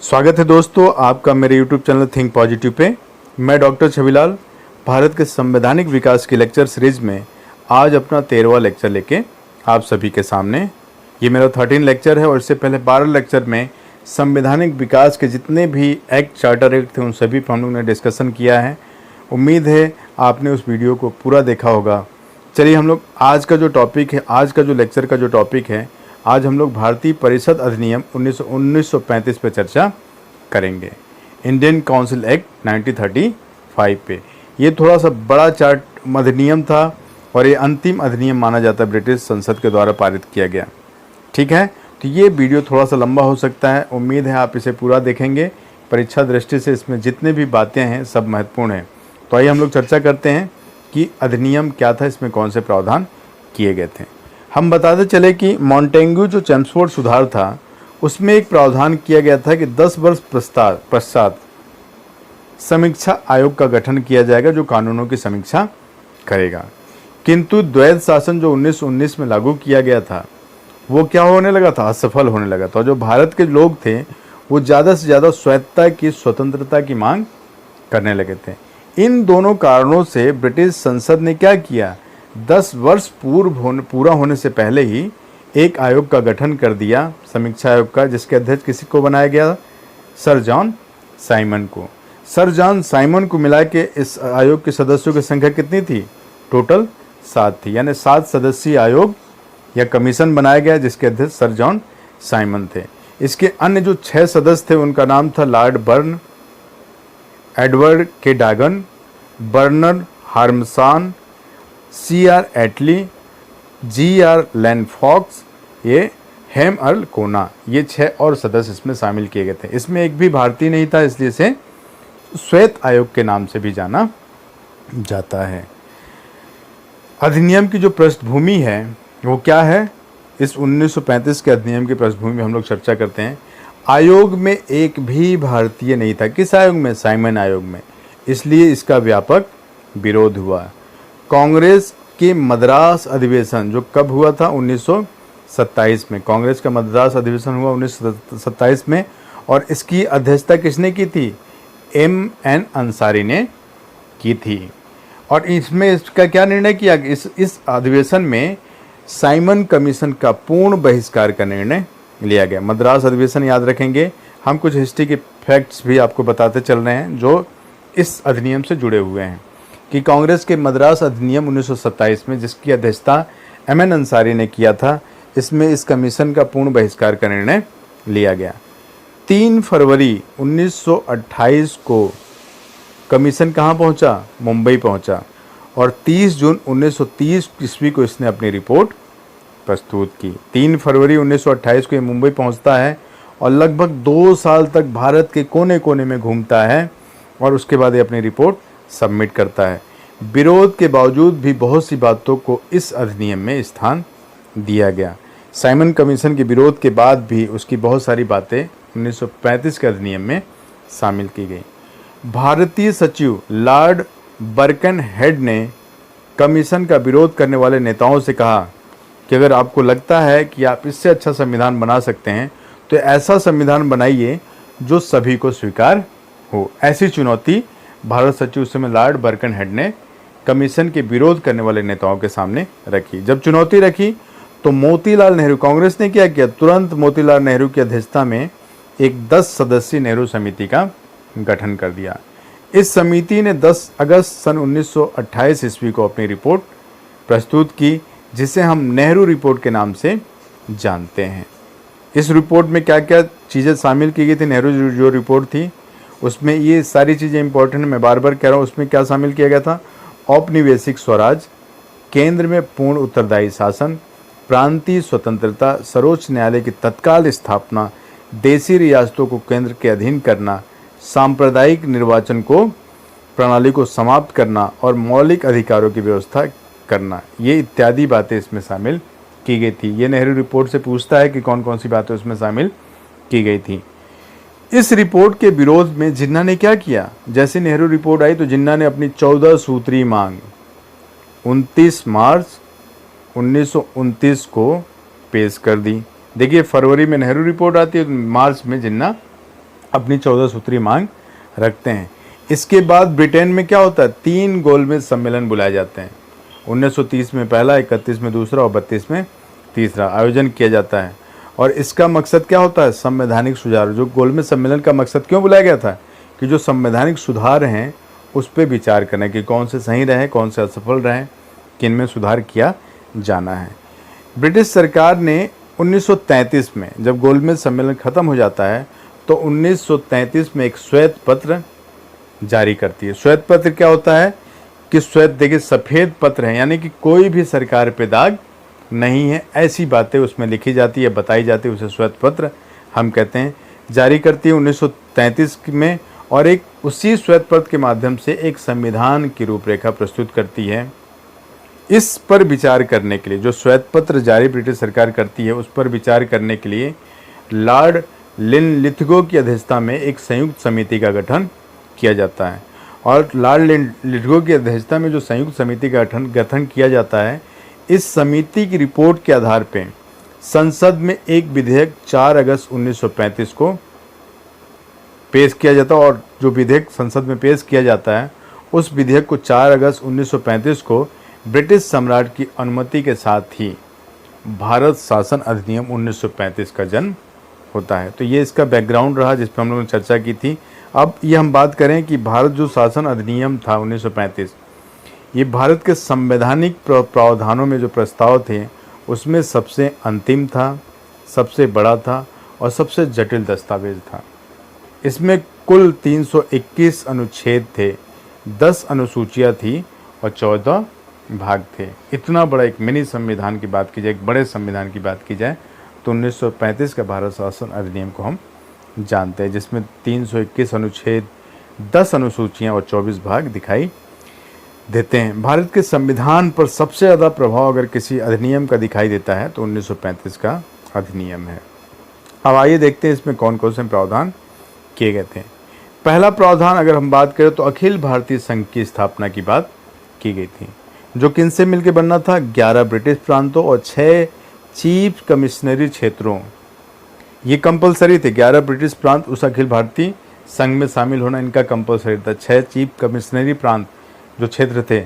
स्वागत है दोस्तों आपका मेरे YouTube channel think positive pay. मैं डॉक्टर छविलाल भारत के संवैधानिक विकास की लेक्चर सीरीज में आज अपना 13वां लेक्चर लेके आप सभी के सामने। ये मेरा 13 लेक्चर है और इससे पहले 12 लेक्चर में संवैधानिक विकास के जितने भी एक्ट चार्टर एक्ट थे उन सभी पर हम लोग ने डिस्कशन किया है। उम्मीद है आपने उस वीडियो को पूरा देखा होगा। चलिए हम लोग आज का जो टॉपिक है, आज का जो लेक्चर का जो टॉपिक है, आज हम लोग भारतीय परिषद अधिनियम 1935 पे चर्चा करेंगे। इंडियन काउंसिल एक्ट 1935 पे। ये थोड़ा सा बड़ा चार्ट अधिनियम था और ये अंतिम अधिनियम माना जाता है, ब्रिटिश संसद के द्वारा पारित किया गया। ठीक है, तो ये वीडियो थोड़ा सा लंबा हो सकता है। उम्मीद है आप इसे पूरा देखेंगे। परीक्षा दृष्टि से इसमें जितने भी बातें हैं सब महत्वपूर्ण हैं। तो आइए हम लोग चर्चा करते हैं कि अधिनियम क्या था, इसमें कौन से प्रावधान किए गए थे। हम बताते चले कि मॉन्टेग्यू जो चेम्सफोर्ड सुधार था उसमें एक प्रावधान किया गया था कि 10 वर्ष पश्चात समीक्षा आयोग का गठन किया जाएगा जो कानूनों की समीक्षा करेगा। किंतु द्वैध शासन जो 1919 में लागू किया गया था वो क्या होने लगा था, असफल होने लगा था। जो भारत के लोग थे वो ज़्यादा से ज़्यादा स्वायत्तता की, स्वतंत्रता की मांग करने लगे थे। इन दोनों कारणों से ब्रिटिश संसद ने क्या किया, 10 वर्ष पूरा होने से पहले ही एक आयोग का गठन कर दिया, समीक्षा आयोग का, जिसके अध्यक्ष किसी को बनाया गया, सर जॉन साइमन को। सर जॉन साइमन को मिला के इस आयोग के सदस्यों की संख्या कितनी थी, टोटल 7 थी। यानी 7 सदस्यीय आयोग या कमीशन बनाया गया जिसके अध्यक्ष सर जॉन साइमन थे। इसके अन्य जो 6 सदस्य थे उनका नाम था लॉर्ड बर्न, एडवर्ड के डागन, बर्नर्ड हार्मसान, C.R. एटली, G.R. लैंडफॉक्स, ये हेम अर्ल कोना, ये 6 और सदस्य इसमें शामिल किए गए थे। इसमें एक भी भारतीय नहीं था, इसलिए इसे श्वेत आयोग के नाम से भी जाना जाता है। अधिनियम की जो पृष्ठभूमि है वो क्या है, इस 1935 के अधिनियम की पृष्ठभूमि में हम लोग चर्चा करते हैं। आयोग में एक भी भारतीय नहीं था। किस आयोग में, साइमन आयोग में, इसलिए इसका व्यापक विरोध हुआ। कांग्रेस के मद्रास अधिवेशन जो कब हुआ था, 1927 में। कांग्रेस का मद्रास अधिवेशन हुआ 1927 में और इसकी अध्यक्षता किसने की थी, M.N. अंसारी ने की थी। और इसमें इसका क्या निर्णय किया, इस अधिवेशन में साइमन कमीशन का पूर्ण बहिष्कार का निर्णय लिया गया। मद्रास अधिवेशन याद रखेंगे, हम कुछ हिस्ट्री के फैक्ट्स भी आपको बताते चल रहे हैं जो इस अधिनियम से जुड़े हुए हैं। कि कांग्रेस के मद्रास अधिनियम 1927 में जिसकी अध्यक्षता M.N. अंसारी ने किया था, इसमें इस कमीशन का पूर्ण बहिष्कार का निर्णय लिया गया। 3 फरवरी 1928 को कमीशन कहाँ पहुँचा, मुंबई पहुँचा और 30 जून 1930 ईस्वी को इसने अपनी रिपोर्ट प्रस्तुत की। 3 फरवरी 1928 को ये मुंबई पहुँचता है और लगभग 2 साल तक भारत के कोने कोने में घूमता है और उसके बाद ये अपनी रिपोर्ट सबमिट करता है। विरोध के बावजूद भी बहुत सी बातों को इस अधिनियम में स्थान दिया गया। साइमन कमीशन के विरोध के बाद भी उसकी बहुत सारी बातें 1935 के अधिनियम में शामिल की गई। भारतीय सचिव लॉर्ड बर्कनहेड ने कमीशन का विरोध करने वाले नेताओं से कहा कि अगर आपको लगता है कि आप इससे अच्छा संविधान बना सकते हैं तो ऐसा संविधान बनाइए जो सभी को स्वीकार हो। ऐसी चुनौती भारत सचिव उस समय लॉर्ड बर्कनहेड ने कमीशन के विरोध करने वाले नेताओं के सामने रखी। जब चुनौती रखी तो मोतीलाल नेहरू, कांग्रेस ने क्या किया, तुरंत मोतीलाल नेहरू की अध्यक्षता में एक 10 सदस्यीय नेहरू समिति का गठन कर दिया। इस समिति ने 10 अगस्त सन 1928 ईस्वी को अपनी रिपोर्ट प्रस्तुत की जिसे हम नेहरू रिपोर्ट के नाम से जानते हैं। इस रिपोर्ट में क्या क्या चीज़ें शामिल की गई थी, नेहरू जो रिपोर्ट थी उसमें ये सारी चीज़ें इंपॉर्टेंट, मैं बार बार कह रहा हूँ। उसमें क्या शामिल किया गया था, औपनिवेशिक स्वराज, केंद्र में पूर्ण उत्तरदायी शासन, प्रांतीय स्वतंत्रता, सर्वोच्च न्यायालय की तत्काल स्थापना, देशी रियासतों को केंद्र के अधीन करना, सांप्रदायिक निर्वाचन को प्रणाली को समाप्त करना और मौलिक अधिकारों की व्यवस्था करना। ये इत्यादि बातें इसमें शामिल की गई थी। ये नेहरू रिपोर्ट से पूछता है कि कौन कौन सी बातें उसमें शामिल की गई थी। इस रिपोर्ट के विरोध में जिन्ना ने क्या किया, जैसे नेहरू रिपोर्ट आई तो जिन्ना ने अपनी 14 सूत्री मांग 29 मार्च 1929 को पेश कर दी। देखिए फरवरी में नेहरू रिपोर्ट आती है, मार्च में जिन्ना अपनी 14 सूत्री मांग रखते हैं। इसके बाद ब्रिटेन में क्या होता है, 3 गोलमेज सम्मेलन बुलाए जाते हैं। 1930 में पहला, 31 में दूसरा और 32 में तीसरा आयोजन किया जाता है। और इसका मकसद क्या होता है, संवैधानिक सुधार। जो गोलमेज सम्मेलन का मकसद क्यों बुलाया गया था, कि जो संवैधानिक सुधार हैं उस पर विचार करना कि कौन से सही रहे, कौन से असफल रहे, किन में सुधार किया जाना है। ब्रिटिश सरकार ने 1933 में जब गोलमेज सम्मेलन ख़त्म हो जाता है तो 1933 में एक श्वेत पत्र जारी करती है। श्वेत पत्र क्या होता है कि श्वेत देखिए सफ़ेद पत्र है, यानी कि कोई भी सरकार पे दाग नहीं है, ऐसी बातें उसमें लिखी जाती है, बताई जाती है, उसे श्वेत पत्र हम कहते हैं। जारी करती है 1933 में, और एक उसी श्वेत पत्र के माध्यम से एक संविधान की रूपरेखा प्रस्तुत करती है। इस पर विचार करने के लिए, जो श्वेत पत्र जारी ब्रिटिश सरकार करती है उस पर विचार करने के लिए लॉर्ड लिनलिथगो की अध्यक्षता में एक संयुक्त समिति का गठन किया जाता है। और लॉर्ड लिनलिथगो की अध्यक्षता में जो संयुक्त समिति का गठन किया जाता है, इस समिति की रिपोर्ट के आधार पर संसद में एक विधेयक 4 अगस्त 1935 को पेश किया जाता है। और जो विधेयक संसद में पेश किया जाता है उस विधेयक को 4 अगस्त 1935 को ब्रिटिश सम्राट की अनुमति के साथ ही भारत शासन अधिनियम 1935 का जन्म होता है। तो ये इसका बैकग्राउंड रहा जिस पर हम लोगों ने चर्चा की थी। अब ये हम बात करें कि भारत जो शासन अधिनियम था 1935, ये भारत के संवैधानिक प्रावधानों में जो प्रस्ताव थे उसमें सबसे अंतिम था, सबसे बड़ा था और सबसे जटिल दस्तावेज था। इसमें कुल 321 अनुच्छेद थे, 10 अनुसूचियाँ थी और 14 भाग थे। इतना बड़ा एक मिनी संविधान की बात की जाए, एक बड़े संविधान की बात की जाए तो 1935 का भारत शासन अधिनियम को हम जानते हैं, जिसमें 321 अनुच्छेद, 10 अनुसूचियाँ और 24 भाग दिखाई देते हैं। भारत के संविधान पर सबसे ज़्यादा प्रभाव अगर किसी अधिनियम का दिखाई देता है तो 1935 का अधिनियम है। अब आइए देखते हैं इसमें कौन कौन से प्रावधान किए गए थे। पहला प्रावधान अगर हम बात करें तो अखिल भारतीय संघ की स्थापना की बात की गई थी, जो किन से मिलकर बनना था, 11 ब्रिटिश प्रांतों और 6 चीफ कमिश्नरी क्षेत्रों। ये कंपलसरी थे, 11 ब्रिटिश प्रांत उस अखिल भारतीय संघ में शामिल होना इनका कंपलसरी था। 6 चीफ कमिश्नरी प्रांत जो क्षेत्र थे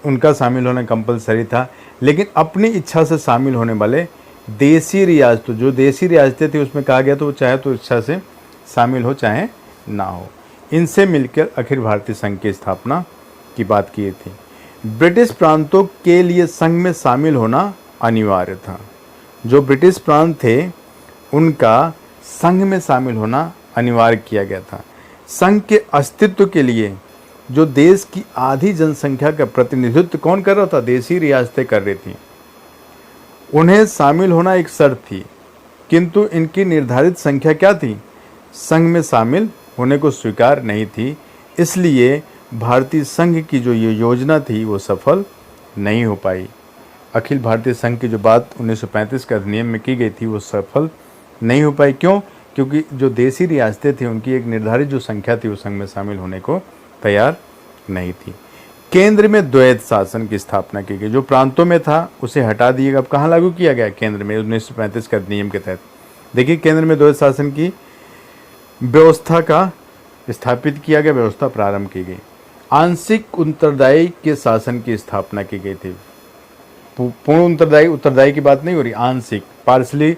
उनका शामिल होना कंपलसरी था। लेकिन अपनी इच्छा से शामिल होने वाले देसी रियासतों, जो देसी रियासतें थी उसमें कहा गया तो वो चाहे तो इच्छा से शामिल हो चाहे ना हो, इनसे मिलकर अखिल भारतीय संघ की स्थापना की बात की थी। ब्रिटिश प्रांतों के लिए संघ में शामिल होना अनिवार्य था। जो ब्रिटिश प्रांत थे उनका संघ में शामिल होना अनिवार्य किया गया था। संघ के अस्तित्व के लिए जो देश की आधी जनसंख्या का प्रतिनिधित्व कौन कर रहा था, देसी रियासतें कर रही थी, उन्हें शामिल होना एक शर्त थी, किंतु इनकी निर्धारित संख्या क्या थी, संघ में शामिल होने को स्वीकार नहीं थी। इसलिए भारतीय संघ की जो ये योजना थी वो सफल नहीं हो पाई। अखिल भारतीय संघ की जो बात 1935 के अधिनियम में की गई थी वो सफल नहीं हो पाई। क्यों? क्योंकि जो देसी रियासतें थी उनकी एक निर्धारित जो संख्या थी वो संघ में शामिल होने को तैयार नहीं थी। केंद्र में द्वैत शासन की स्थापना की गई। जो प्रांतों में था उसे हटा दिया गया। अब कहाँ लागू किया गया? केंद्र में 1935 के अधिनियम के तहत। देखिए, केंद्र में द्वैत शासन की व्यवस्था का स्थापित किया गया, व्यवस्था प्रारंभ की गई। आंशिक उत्तरदायी के शासन की स्थापना की गई थी। पूर्ण उत्तरदायी की बात नहीं हो रही, आंशिक, पार्शली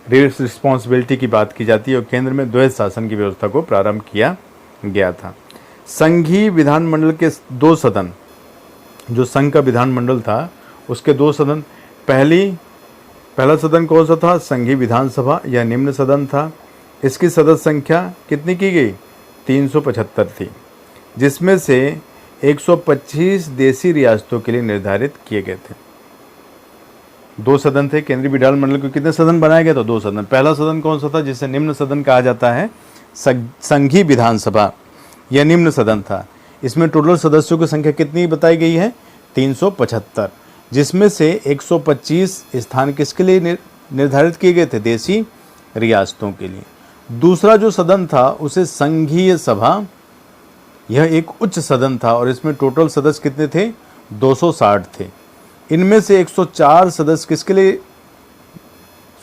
रिस्पॉन्सिबिलिटी की बात की जाती है। और केंद्र में द्वैत शासन की व्यवस्था को प्रारंभ किया गया था। संघीय विधानमंडल के 2 सदन, जो संघ का विधानमंडल था उसके 2 सदन, पहला सदन कौन सा था? संघीय विधानसभा या निम्न सदन था। इसकी सदस्य संख्या कितनी की गई? 375 थी, जिसमें से 125 देसी रियासतों के लिए निर्धारित किए गए थे। 2 सदन थे केंद्रीय विधानमंडल को। कितने सदन बनाए गए? तो 2 सदन। पहला सदन कौन सा था जिसे निम्न सदन कहा जाता है? संघीय विधानसभा यह निम्न सदन था। इसमें टोटल सदस्यों की संख्या कितनी बताई गई है? 375, जिसमें से 125 स्थान किसके लिए निर्धारित किए गए थे? देसी रियासतों के लिए। दूसरा जो सदन था उसे संघीय सभा, यह एक उच्च सदन था और इसमें टोटल सदस्य कितने थे? 260 थे। इनमें से 104 सदस्य किसके लिए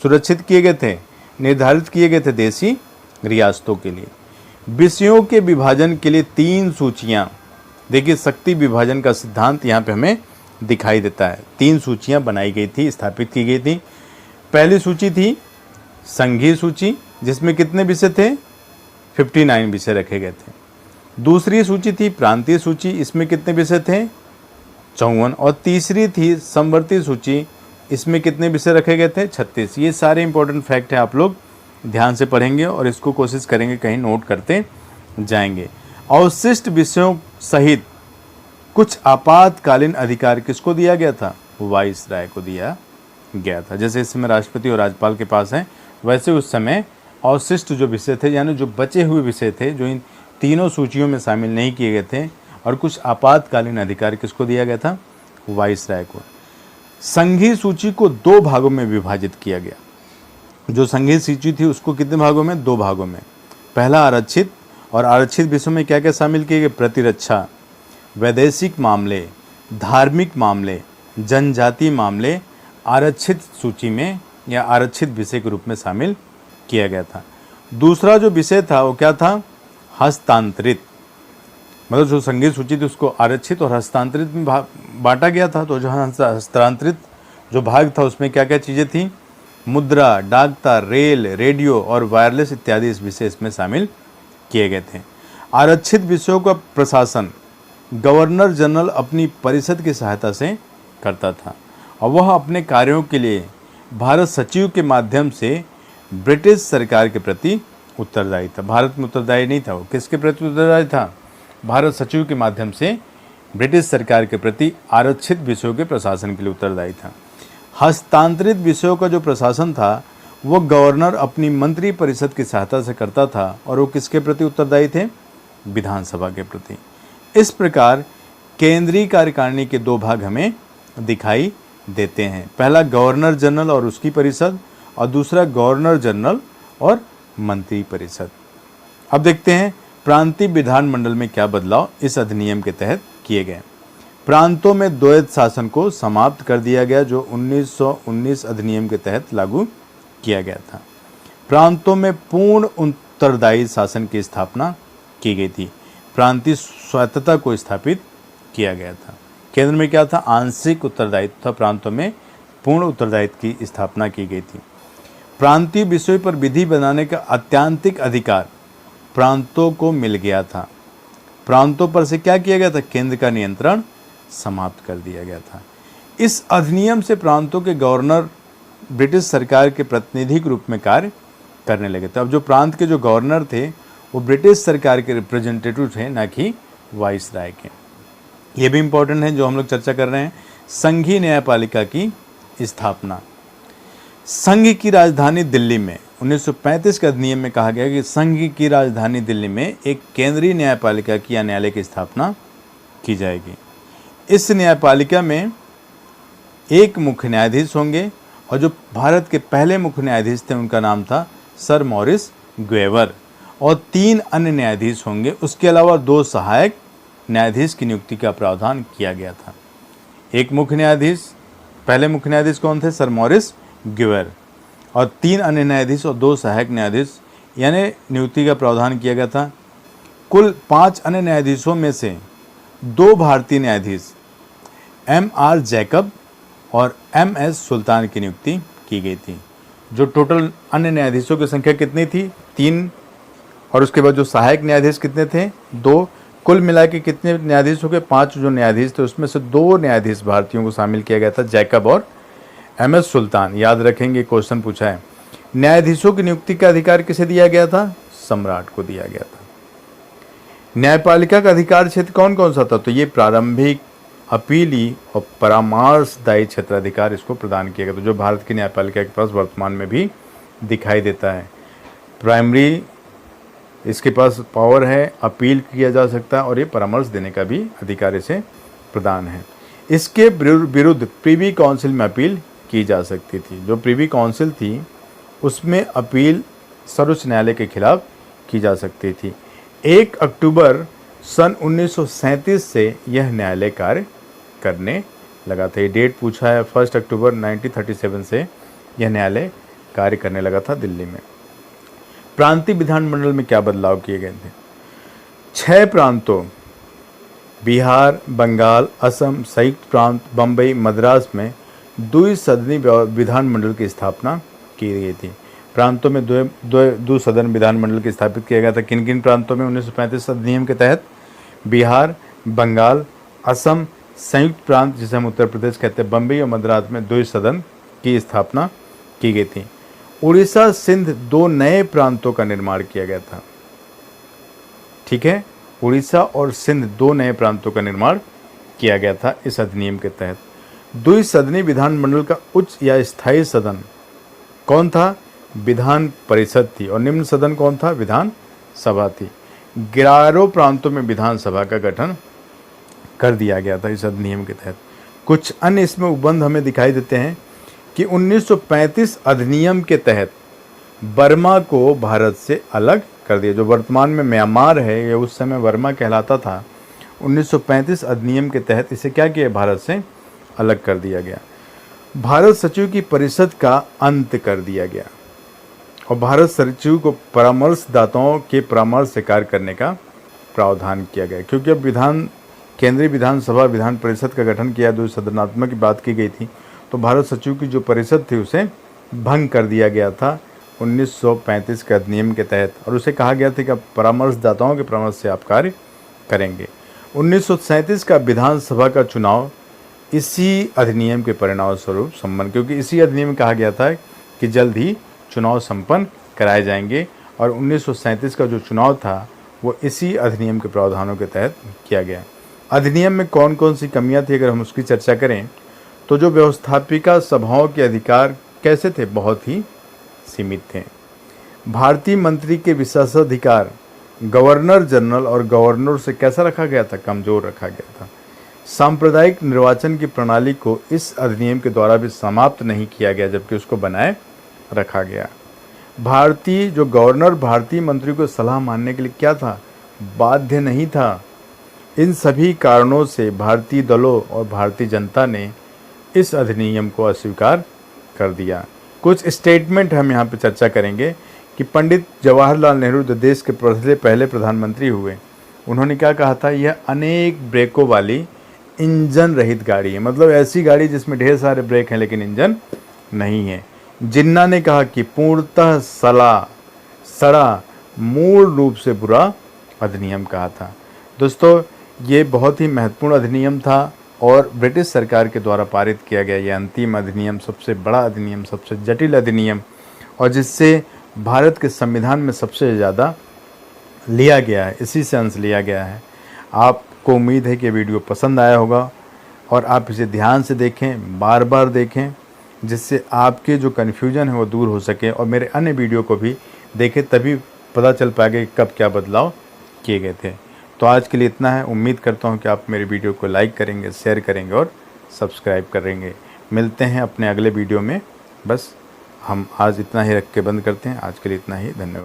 सुरक्षित किए गए थे? निर्धारित किए गए थे देसी रियासतों के लिए। विषयों के विभाजन के लिए 3 सूचियां, देखिए शक्ति विभाजन का सिद्धांत यहाँ पे हमें दिखाई देता है। 3 सूचियां बनाई गई थी, स्थापित की गई थी। पहली सूची थी संघीय सूची, जिसमें कितने विषय थे? 59 विषय रखे गए थे। दूसरी सूची थी प्रांतीय सूची, इसमें कितने विषय थे? 54। और तीसरी थी समवर्ती सूची, इसमें कितने विषय रखे गए थे? 36। ये सारे इंपॉर्टेंट फैक्ट है, आप लोग ध्यान से पढ़ेंगे और इसको कोशिश करेंगे कहीं नोट करते जाएंगे। अवशिष्ट विषयों सहित कुछ आपातकालीन अधिकार किसको दिया गया था? वाइसराय को दिया गया था। जैसे इस समय राष्ट्रपति और राज्यपाल के पास है, वैसे उस समय अवशिष्ट जो विषय थे, यानी जो बचे हुए विषय थे, जो इन तीनों सूचियों में शामिल नहीं किए गए थे, और कुछ आपातकालीन अधिकार किसको दिया गया था? वाइसराय को। संघीय सूची को 2 भागों में विभाजित किया गया। जो संघीय सूची थी उसको कितने भागों में? 2 भागों में। पहला आरक्षित, और आरक्षित विषयों में क्या क्या शामिल किए गए? प्रतिरक्षा, वैदेशिक मामले, धार्मिक मामले, जनजातीय मामले आरक्षित सूची में या आरक्षित विषय के रूप में शामिल किया गया था। दूसरा जो विषय था वो क्या था? हस्तांतरित, मतलब जो संघीय सूची थी उसको आरक्षित और हस्तांतरित में बांटा गया था। तो जो हस्तांतरित जो भाग था उसमें क्या क्या चीज़ें थी? मुद्रा, डाकतार, रेल, रेडियो और वायरलेस इत्यादि इस विषय इसमें शामिल किए गए थे। आरक्षित विषयों का प्रशासन गवर्नर जनरल अपनी परिषद की सहायता से करता था, और वह अपने कार्यों के लिए भारत सचिव के माध्यम से ब्रिटिश सरकार के प्रति उत्तरदायी था। भारत में उत्तरदायी नहीं था, वो किसके प्रति उत्तरदायी था? भारत सचिव के माध्यम से ब्रिटिश सरकार के प्रति आरक्षित विषयों के प्रशासन के लिए उत्तरदायी था। हस्तांतरित विषयों का जो प्रशासन था वो गवर्नर अपनी मंत्री परिषद की सहायता से करता था, और वो किसके प्रति उत्तरदायी थे? विधानसभा के प्रति। इस प्रकार केंद्रीय कार्यकारिणी के 2 भाग हमें दिखाई देते हैं। पहला गवर्नर जनरल और उसकी परिषद, और दूसरा गवर्नर जनरल और मंत्री परिषद। अब देखते हैं प्रांतीय विधानमंडल में क्या बदलाव इस अधिनियम के तहत किए गए। प्रांतों में द्वैध शासन को समाप्त कर दिया गया, जो 1919 अधिनियम के तहत लागू किया गया था। प्रांतों में पूर्ण उत्तरदायी शासन की स्थापना की गई थी। प्रांतीय स्वायत्तता को स्थापित किया गया था। केंद्र में क्या था? आंशिक उत्तरदायित्व था, प्रांतों में पूर्ण उत्तरदायित्व की स्थापना की गई थी। प्रांतीय विषयों पर विधि बनाने का अत्यंतिक अधिकार प्रांतों को मिल गया था। प्रांतों पर से क्या किया गया था? केंद्र का नियंत्रण समाप्त कर दिया गया था। इस अधिनियम से प्रांतों के गवर्नर ब्रिटिश सरकार के प्रतिनिधि के रूप में कार्य करने लगे थे। अब जो प्रांत के जो गवर्नर थे वो ब्रिटिश सरकार के रिप्रेजेंटेटिव थे, ना कि वाइसराय के। ये भी इम्पोर्टेंट है जो हम लोग चर्चा कर रहे हैं। संघीय न्यायपालिका की स्थापना। संघ की राजधानी दिल्ली में 1935 के अधिनियम में कहा गया कि संघ की राजधानी दिल्ली में एक केंद्रीय न्यायपालिका की या न्यायालय की स्थापना की जाएगी। इस न्यायपालिका में एक मुख्य न्यायाधीश होंगे, और जो भारत के पहले मुख्य न्यायाधीश थे उनका नाम था सर मॉरिस ग्वेवर, और 3 अन्य न्यायाधीश होंगे। उसके अलावा 2 सहायक न्यायाधीश की नियुक्ति का प्रावधान किया गया था। एक मुख्य न्यायाधीश, पहले मुख्य न्यायाधीश कौन थे? सर मॉरिस ग्वेवर, और 3 अन्य न्यायाधीश और 2 सहायक न्यायाधीश, यानी नियुक्ति का प्रावधान किया गया था। कुल 5 अन्य न्यायाधीशों में से 2 भारतीय न्यायाधीश M.R. जैकब और M.S. सुल्तान की नियुक्ति की गई थी। जो टोटल अन्य न्यायाधीशों की संख्या कितनी थी? 3, और उसके बाद जो सहायक न्यायाधीश कितने थे? 2। कुल मिला के कितने न्यायाधीश हो गए? 5 जो न्यायाधीश थे उसमें से 2 न्यायाधीश भारतीयों को शामिल किया गया था, जैकब और M.S. सुल्तान। याद रखेंगे, क्वेश्चन पूछा है। न्यायाधीशों की नियुक्ति का अधिकार किसे दिया गया था? सम्राट को दिया गया था। न्यायपालिका का अधिकार क्षेत्र कौन कौन सा था? तो ये प्रारंभिक, अपीली और परामर्शदायी क्षेत्राधिकार इसको प्रदान किया गया। तो जो भारत की न्यायपालिका के पास वर्तमान में भी दिखाई देता है। प्राइमरी इसके पास पावर है, अपील किया जा सकता है, और ये परामर्श देने का भी अधिकार इसे प्रदान है। इसके विरुद्ध प्रिवी काउंसिल में अपील की जा सकती थी। जो प्रिवी काउंसिल थी उसमें अपील सर्वोच्च न्यायालय के खिलाफ की जा सकती थी। 1 अक्टूबर सन 1937 से यह न्यायालय कार्य करने लगा था। ये डेट पूछा है, 1 अक्टूबर 1937 से यह न्यायालय कार्य करने लगा था दिल्ली में। प्रांतीय विधानमंडल में क्या बदलाव किए गए थे? 6 प्रांतों बिहार, बंगाल, असम, संयुक्त प्रांत, बम्बई, मद्रास में द्विसदनी विधानमंडल की स्थापना की गई थी। प्रांतों में द्विसदन विधानमंडल की स्थापित किया गया था। किन किन प्रांतों में 1935 अधिनियम के तहत? बिहार, बंगाल, असम, संयुक्त प्रांत जिसे हम उत्तर प्रदेश कहते हैं, बम्बई और मद्रास में द्विसदन की स्थापना की गई थी। उड़ीसा, सिंध 2 नए प्रांतों का निर्माण किया गया था। ठीक है, उड़ीसा और सिंध 2 नए प्रांतों का निर्माण किया गया था इस अधिनियम के तहत। द्विसदनी विधानमंडल का उच्च या स्थायी सदन कौन था? विधान परिषद थी। और निम्न सदन कौन था? विधान सभा थी। 11 प्रांतों में विधानसभा का गठन कर दिया गया था इस अधिनियम के तहत। कुछ अन्य इसमें उपबंध हमें दिखाई देते हैं कि 1935 अधिनियम के तहत बर्मा को भारत से अलग कर दिया। जो वर्तमान में म्यांमार है, ये उस समय बर्मा कहलाता था। 1935 अधिनियम के तहत इसे क्या किया? भारत से अलग कर दिया गया। भारत सचिव की परिषद का अंत कर दिया गया और भारत सचिव को परामर्शदाताओं के परामर्श से कार्य करने का प्रावधान किया गया। क्योंकि अब केंद्रीय विधानसभा विधान परिषद का गठन किया, द्विसदनात्मक की बात की गई थी, तो भारत सचिव की जो परिषद थी उसे भंग कर दिया गया था 1935 के अधिनियम के तहत, और उसे कहा गया था कि अब परामर्शदाताओं के परामर्श से आप कार्य करेंगे। 1937 का विधानसभा का चुनाव इसी अधिनियम के परिणाम स्वरूप संपन्न, क्योंकि इसी अधिनियम में कहा गया था कि जल्द ही चुनाव संपन्न कराए जाएंगे, और 1937 का जो चुनाव था वो इसी अधिनियम के प्रावधानों के तहत किया गया। अधिनियम में कौन कौन सी कमियां थी, अगर हम उसकी चर्चा करें तो जो व्यवस्थापिका सभाओं के अधिकार कैसे थे? बहुत ही सीमित थे। भारतीय मंत्री के विशेषाधिकार गवर्नर जनरल और गवर्नर से कैसा रखा गया था? कमजोर रखा गया था। सांप्रदायिक निर्वाचन की प्रणाली को इस अधिनियम के द्वारा भी समाप्त नहीं किया गया, जबकि उसको बनाए रखा गया। जो गवर्नर भारतीय मंत्री को सलाह मानने के लिए क्या था? बाध्य नहीं था। इन सभी कारणों से भारतीय दलों और भारतीय जनता ने इस अधिनियम को अस्वीकार कर दिया। कुछ स्टेटमेंट हम यहाँ पे चर्चा करेंगे कि पंडित जवाहरलाल नेहरू जो देश के पहले प्रधानमंत्री हुए, उन्होंने क्या कहा था? यह अनेक ब्रेकों वाली इंजन रहित गाड़ी है। मतलब ऐसी गाड़ी जिसमें ढेर सारे ब्रेक हैं लेकिन इंजन नहीं है। जिन्ना ने कहा कि पूर्णतः सड़ा मूल रूप से बुरा अधिनियम कहा था। दोस्तों, ये बहुत ही महत्वपूर्ण अधिनियम था और ब्रिटिश सरकार के द्वारा पारित किया गया ये अंतिम अधिनियम, सबसे बड़ा अधिनियम, सबसे जटिल अधिनियम, और जिससे भारत के संविधान में सबसे ज़्यादा लिया गया है, इसी से अंश लिया गया है। आपको उम्मीद है कि वीडियो पसंद आया होगा और आप इसे ध्यान से देखें, बार बार देखें, जिससे आपके जो कन्फ्यूजन है वो दूर हो सके, और मेरे अन्य वीडियो को भी देखें, तभी पता चल पाएगा कि कब क्या बदलाव किए गए थे। तो आज के लिए इतना है। उम्मीद करता हूँ कि आप मेरे वीडियो को लाइक करेंगे, शेयर करेंगे और सब्सक्राइब करेंगे। मिलते हैं अपने अगले वीडियो में। बस हम आज इतना ही रख के बंद करते हैं। आज के लिए इतना ही। धन्यवाद।